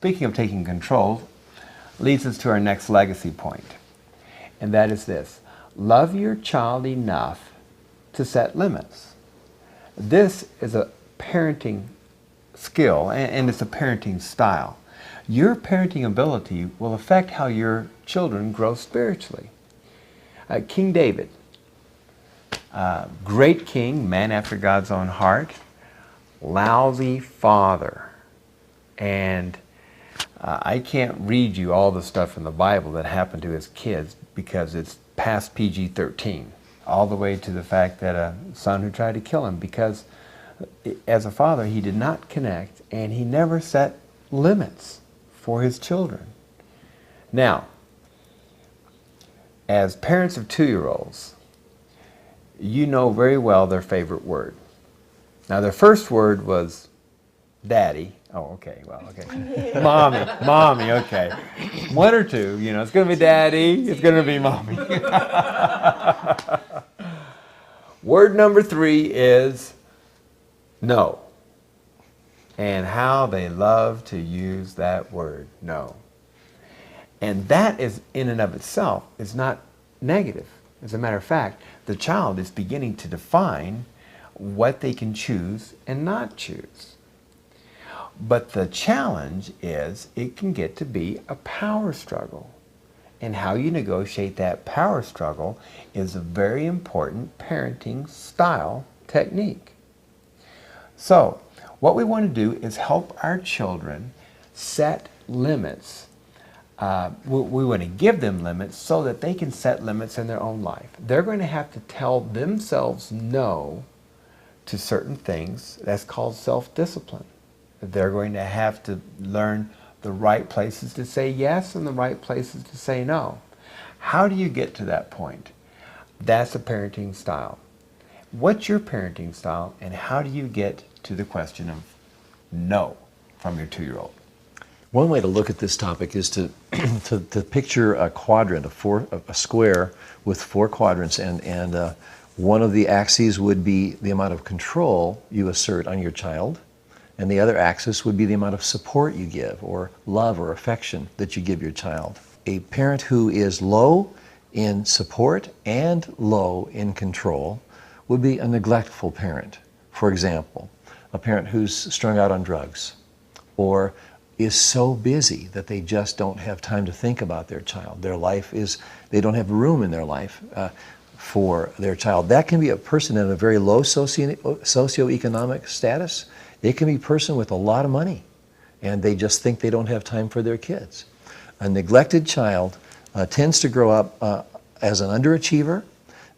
speaking of taking control, leads us to our next legacy point, and that is this. Love your child enough to set limits. This is a parenting skill, and it's a parenting style. Your parenting ability will affect how your children grow spiritually. King David, great king, man after God's own heart, lousy father. And I can't read you all the stuff in the Bible that happened to his kids because it's past PG-13, all the way to the fact that a son who tried to kill him because as a father he did not connect and he never set limits for his children. Now, as parents of 2-year-olds, you know very well their favorite word. Now, their first word was daddy. Oh, okay, well, okay. Mommy, okay. One or two, you know, it's going to be daddy, it's going to be mommy. Word number 3 is no. And how they love to use that word, no. And that is, in and of itself, is not negative. As a matter of fact, the child is beginning to define what they can choose and not choose. But the challenge is it can get to be a power struggle. And how you negotiate that power struggle is a very important parenting style technique. So, what we want to do is help our children set limits. We want to give them limits so that they can set limits in their own life. They're going to have to tell themselves no to certain things. That's called self-discipline. They're going to have to learn the right places to say yes and the right places to say no. How do you get to that point? That's a parenting style. What's your parenting style, and how do you get to the question of no from your 2-year-old? One way to look at this topic is to picture a quadrant, a square with 4 quadrants, and one of the axes would be the amount of control you assert on your child, and the other axis would be the amount of support you give, or love or affection that you give your child. A parent who is low in support and low in control would be a neglectful parent. For example, a parent who's strung out on drugs, or is so busy that they just don't have time to think about their child. Their life is, they don't have room in their life for their child. That can be a person in a very low socioeconomic status. It can be a person with a lot of money, and they just think they don't have time for their kids. A neglected child tends to grow up as an underachiever.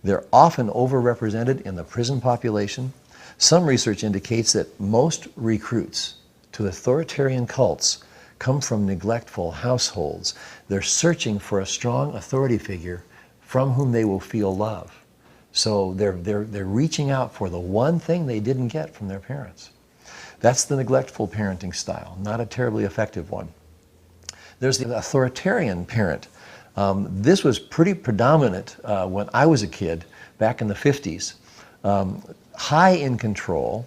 They're often overrepresented in the prison population. Some research indicates that most recruits to authoritarian cults come from neglectful households. They're searching for a strong authority figure from whom they will feel love. So they're reaching out for the one thing they didn't get from their parents. That's the neglectful parenting style, not a terribly effective one. There's the authoritarian parent. This was pretty predominant when I was a kid back in the 50s. High in control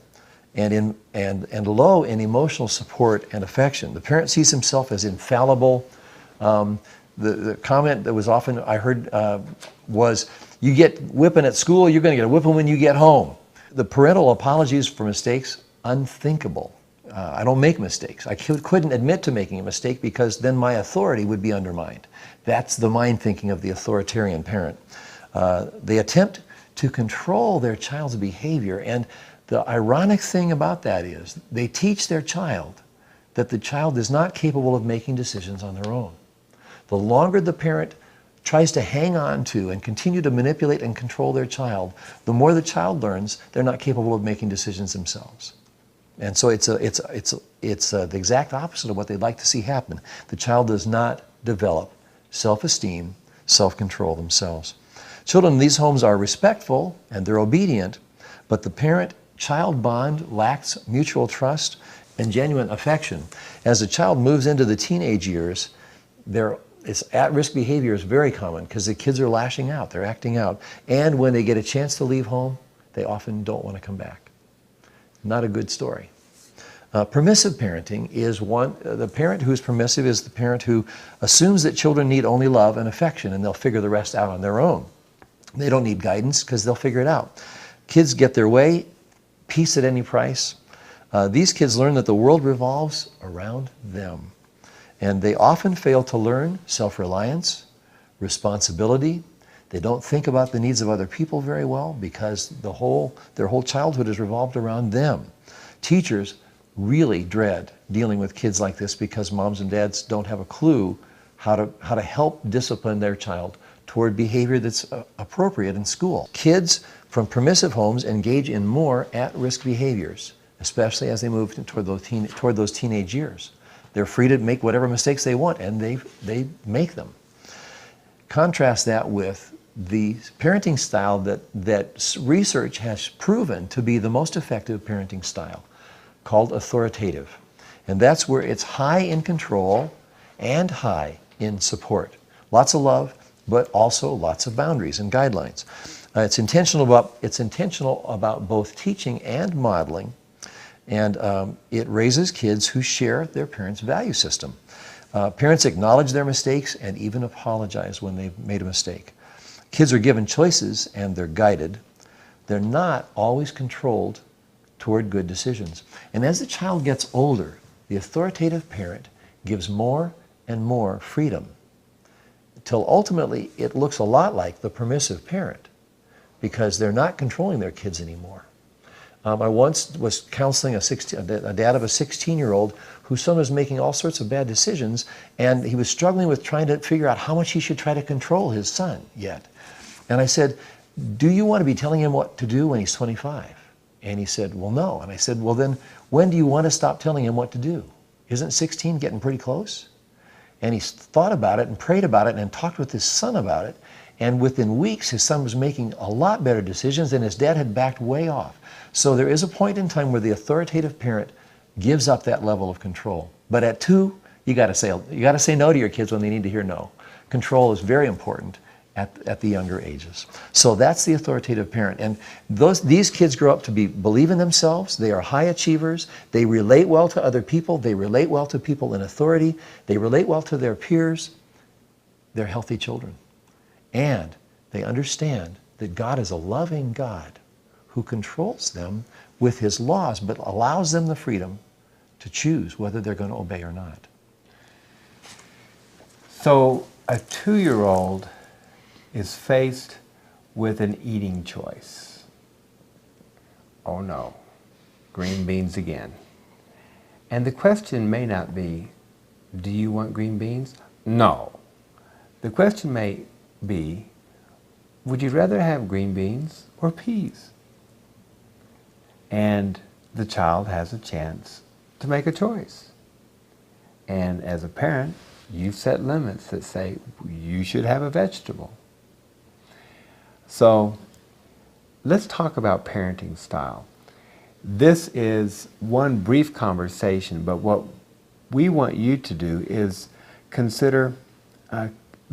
and low in emotional support and affection. The parent sees himself as infallible. The comment that was often I heard was, you get whipping at school, you're going to get a whipping when you get home. The parental apologies for mistakes, unthinkable. I don't make mistakes. I couldn't admit to making a mistake because then my authority would be undermined. That's the mind thinking of the authoritarian parent. They attempt to control their child's behavior, and the ironic thing about that is they teach their child that the child is not capable of making decisions on their own. The longer the parent tries to hang on to and continue to manipulate and control their child, the more the child learns they're not capable of making decisions themselves. And so it's the exact opposite of what they'd like to see happen. The child does not develop self-esteem, self-control themselves. Children in these homes are respectful and they're obedient, but the parent-child bond lacks mutual trust and genuine affection. As a child moves into the teenage years, at-risk behavior is very common because the kids are lashing out, they're acting out. And when they get a chance to leave home, they often don't want to come back. Not a good story. Permissive parenting is the parent who's permissive is the parent who assumes that children need only love and affection and they'll figure the rest out on their own. They don't need guidance because they'll figure it out. Kids get their way, peace at any price. These kids learn that the world revolves around them. And they often fail to learn self-reliance, responsibility. They don't think about the needs of other people very well because their whole childhood is revolved around them. Teachers really dread dealing with kids like this because moms and dads don't have a clue how to help discipline their child toward behavior that's appropriate in school. Kids from permissive homes engage in more at-risk behaviors, especially as they move toward those teenage years. They're free to make whatever mistakes they want, and they make them. Contrast that with the parenting style that research has proven to be the most effective parenting style, called authoritative. And that's where it's high in control and high in support. Lots of love, but also lots of boundaries and guidelines. It's intentional about both teaching and modeling, and it raises kids who share their parents' value system. Parents acknowledge their mistakes and even apologize when they've made a mistake. Kids are given choices and they're guided. They're not always controlled toward good decisions. And as the child gets older, the authoritative parent gives more and more freedom, till ultimately it looks a lot like the permissive parent because they're not controlling their kids anymore. I once was counseling a dad of a 16-year-old whose son was making all sorts of bad decisions, and he was struggling with trying to figure out how much he should try to control his son yet. And I said, do you want to be telling him what to do when he's 25? And he said, well, no. And I said, well, then when do you want to stop telling him what to do? Isn't 16 getting pretty close? And he thought about it and prayed about it and talked with his son about it. And within weeks, his son was making a lot better decisions and his dad had backed way off. So there is a point in time where the authoritative parent gives up that level of control. But at 2, you got to say no to your kids when they need to hear no. Control is very important at the younger ages. So that's the authoritative parent. And these kids grow up to believe in themselves. They are high achievers. They relate well to other people. They relate well to people in authority. They relate well to their peers. They're healthy children. And they understand that God is a loving God who controls them with his laws, but allows them the freedom to choose whether they're going to obey or not. So a 2-year-old is faced with an eating choice. Oh no, green beans again. And the question may not be, do you want green beans? No. The question may be, would you rather have green beans or peas? And the child has a chance to make a choice. And as a parent, you set limits that say you should have a vegetable. So let's talk about parenting style. This is one brief conversation, but what we want you to do is consider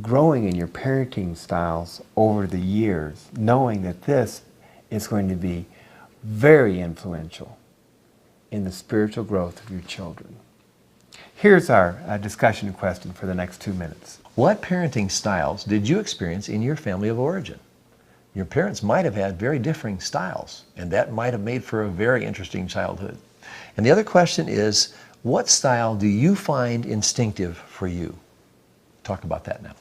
growing in your parenting styles over the years, knowing that this is going to be very influential in the spiritual growth of your children. Here's our discussion question for the next 2 minutes. What parenting styles did you experience in your family of origin? Your parents might have had very differing styles, and that might have made for a very interesting childhood. And the other question is, what style do you find instinctive for you? Talk about that now.